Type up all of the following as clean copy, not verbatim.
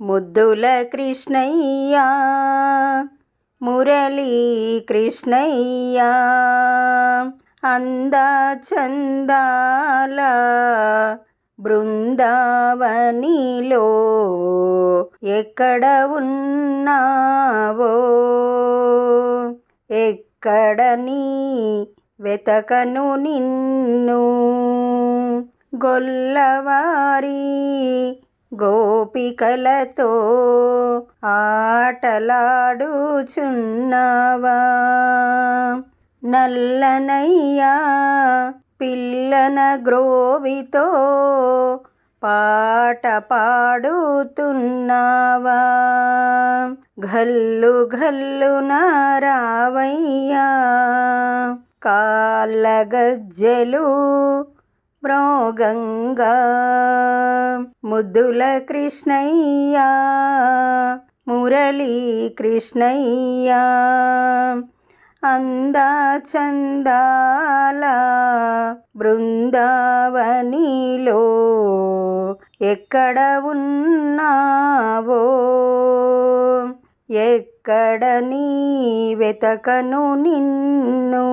ముద్దుల కృష్ణయ్య మురళీ కృష్ణయ్య అందచందాల బృందావనిలో ఎక్కడ ఉన్నావో ఎక్కడని వెతకను నిన్ను గొల్లవారి గోపికలతో ఆటలాడుచున్నావా నల్లనయ్యా పిల్లన గ్రోవితో పాట పాడుతున్నావా గల్లు గల్లున రావయ్యా కాళ్ళ గజ్జెలు మ్రోగంగా ముద్దుల కృష్ణయ్య మురళీ కృష్ణయ్య అందచందాల బృందావనిలో ఎక్కడ ఉన్నావో ఎక్కడని వెతకను నిన్ను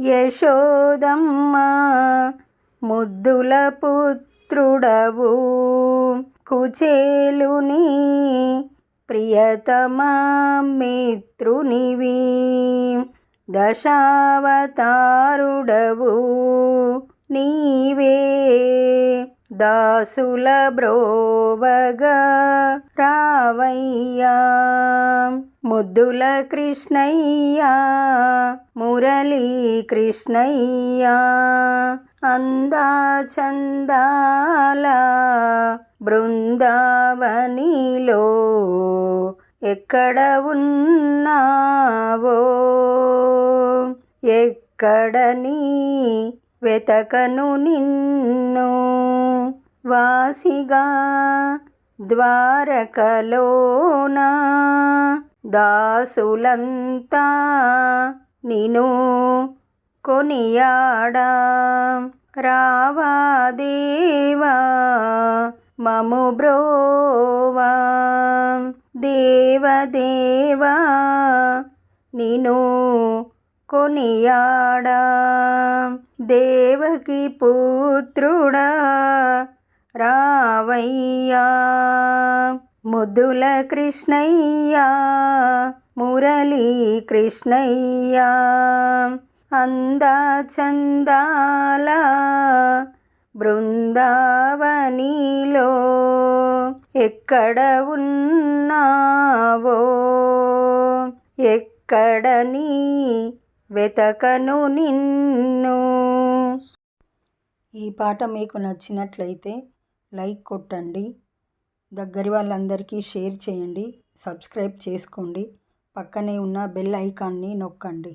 యశోదమ్మ ముద్దుల పుత్రుడవు కుచేలుని ప్రియతమ మిత్రునివి దశావతారుడవు నీవే దాసుల బ్రోవగా రావయ్యా ముద్దుల కృష్ణయ్య మురళీ కృష్ణయ్య అందచందాల బృందావనిలో ఎక్కడ ఉన్నావో ఎక్కడని వెతకను నిన్ను వాసిగా ద్వారకలోన దాసులంతా నిను కొనియాడా రావా దేవా మము బ్రోవా దేవదేవా నిను కొనియాడా దేవకి పుత్రుడా రావయ్యా ముద్దుల కృష్ణయ్య మురళీ కృష్ణయ్య అందచందాల బృందావనిలో ఎక్కడ ఉన్నావో ఎక్కడని వెతకను నిన్ను. ఈ పాట మీకు నచ్చినట్లయితే లైక్ కొట్టండి, దగ్గరి వాళ్ళందరికీ షేర్ చేయండి, సబ్స్క్రైబ్ చేసుకోండి, పక్కనే ఉన్న బెల్ ఐకాన్ని నొక్కండి.